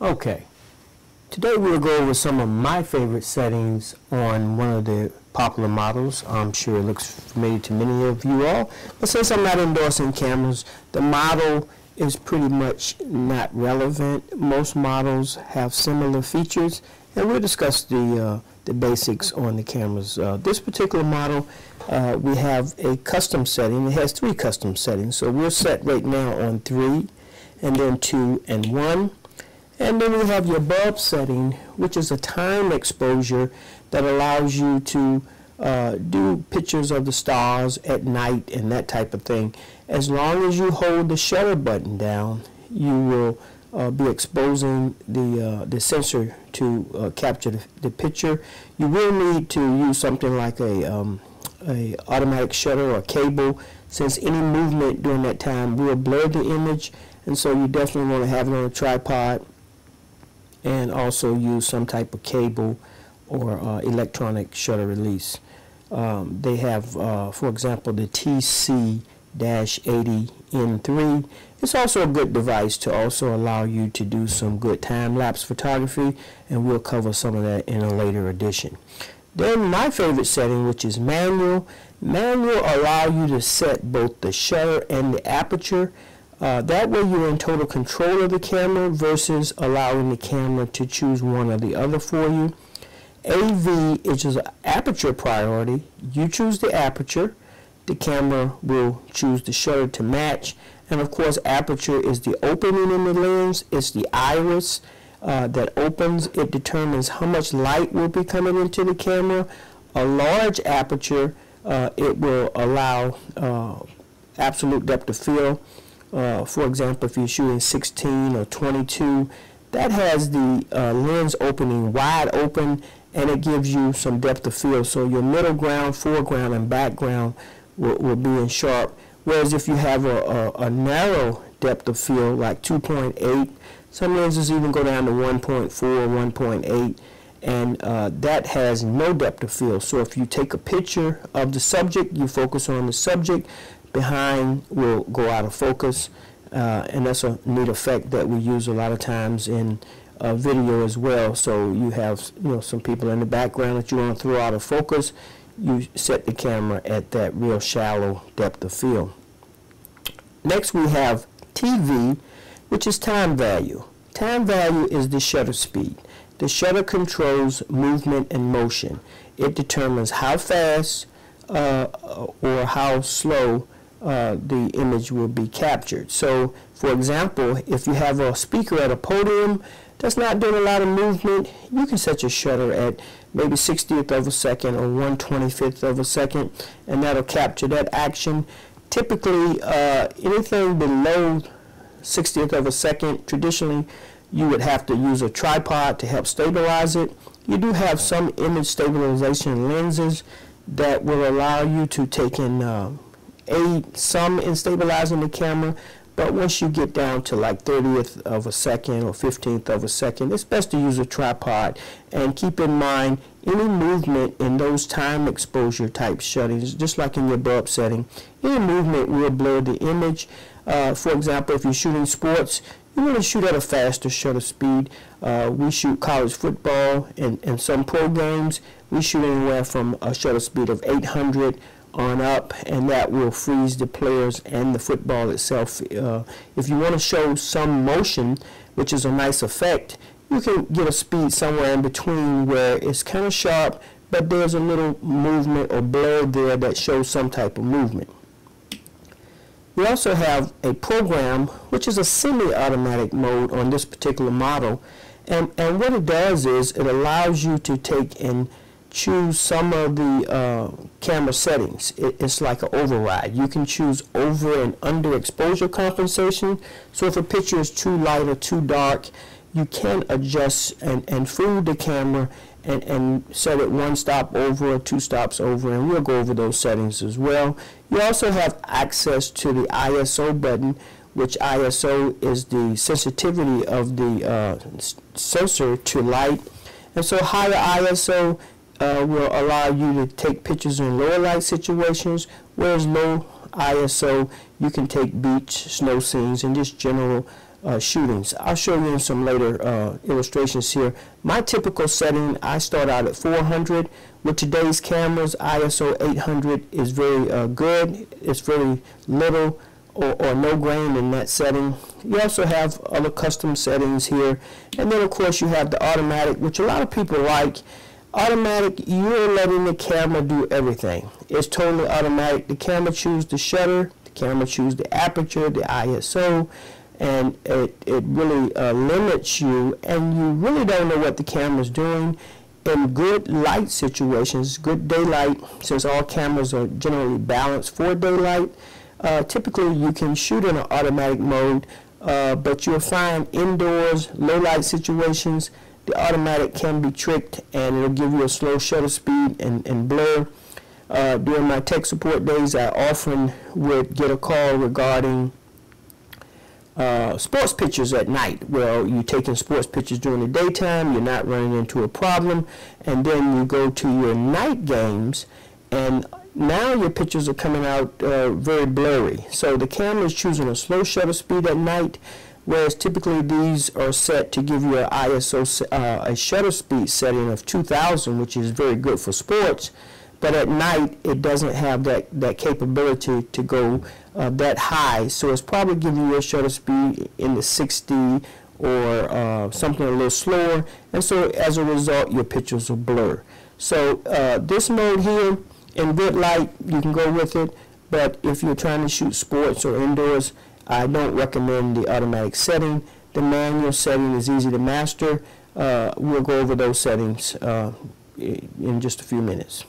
Okay, today we'll go over some of my favorite settings on one of the popular models. I'm sure it looks familiar to many of you all, but since I'm not endorsing cameras, the model is pretty much not relevant. Most models have similar features, and we'll discuss the basics on the cameras. This particular model, we have a custom setting. It has 3 custom settings, so we're set right now on 3, and then 2 and 1. And then we have your bulb setting, which is a time exposure that allows you to do pictures of the stars at night and that type of thing. As long as you hold the shutter button down, you will be exposing the sensor to capture the picture. You will need to use something like a automatic shutter or cable, since any movement during that time will blur the image, and so you definitely want to have it on a tripod, and also use some type of cable or electronic shutter release. They have, for example, the TC-80N3. It's also a good device to also allow you to do some good time-lapse photography, and we'll cover some of that in a later edition. Then my favorite setting, which is manual. Manual allow you to set both the shutter and the aperture. That way you're in total control of the camera versus allowing the camera to choose one or the other for you. AV is just aperture priority. You choose the aperture. The camera will choose the shutter to match. And of course, aperture is the opening in the lens. It's the iris that opens. It determines how much light will be coming into the camera. A large aperture, it will allow absolute depth of field. For example, if you're shooting 16 or 22, that has the lens opening wide open, and it gives you some depth of field. So your middle ground, foreground, and background will be in sharp. Whereas if you have a narrow depth of field, like 2.8, some lenses even go down to 1.4, 1.8, and that has no depth of field. So if you take a picture of the subject, you focus on the subject, behind will go out of focus, and that's a neat effect that we use a lot of times in video as well. So you have some people in the background that you want to throw out of focus. You set the camera at that real shallow depth of field. Next we have TV, which is time value. Time value is the shutter speed. The shutter controls movement and motion. It determines how fast or how slow the image will be captured. So, for example, if you have a speaker at a podium that's not doing a lot of movement, you can set your shutter at maybe 60th of a second or 1/25th of a second, and that'll capture that action. Typically, anything below 60th of a second, traditionally, you would have to use a tripod to help stabilize it. You do have some image stabilization lenses that will allow you to take in aid some in stabilizing the camera, but once you get down to like 30th of a second or 15th of a second, it's best to use a tripod. And keep in mind, any movement in those time exposure type settings, just like in your bulb setting, any movement will blur the image. For example, if you're shooting sports, you want to shoot at a faster shutter speed. We shoot college football and some pro games. We shoot anywhere from a shutter speed of 800 on up, and that will freeze the players and the football itself. If you want to show some motion, which is a nice effect, you can get a speed somewhere in between where it's kind of sharp, but there's a little movement or blur there that shows some type of movement. We also have a program, which is a semi-automatic mode on this particular model, and what it does is it allows you to take and choose some of the camera settings. It's like an override. You can choose over and under exposure compensation. So if a picture is too light or too dark, you can adjust and fool the camera and set it 1 stop over or 2 stops over, and we'll go over those settings as well. You also have access to the ISO button, which ISO is the sensitivity of the sensor to light. And so higher ISO will allow you to take pictures in lower light situations, whereas low ISO you can take beach, snow scenes, and just general shootings. I'll show you in some later illustrations here. My typical setting, I start out at 400. With today's cameras, ISO 800 is very good. It's very little or no grain in that setting. You also have other custom settings here, and then of course you have the automatic, which a lot of people like. Automatic, you're letting the camera do everything. It's totally automatic. The camera chooses the shutter, the camera chooses the aperture, the ISO, and it really limits you, and you really don't know what the camera's doing. In good light situations, good daylight, since all cameras are generally balanced for daylight, typically you can shoot in an automatic mode, but you'll find indoors, low light situations, the automatic can be tricked and it'll give you a slow shutter speed and blur. During my tech support days, I often would get a call regarding sports pictures at night. Well, you're taking sports pictures during the daytime, you're not running into a problem, and then you go to your night games, and now your pictures are coming out very blurry. So the camera is choosing a slow shutter speed at night, whereas typically these are set to give you an ISO, a shutter speed setting of 2000, which is very good for sports. But at night, it doesn't have that capability to go that high. So it's probably giving you a shutter speed in the 60 or something a little slower. And so as a result, your pictures will blur. So this mode here, in good light, you can go with it. But if you're trying to shoot sports or indoors, I don't recommend the automatic setting. The manual setting is easy to master. We'll go over those settings in just a few minutes.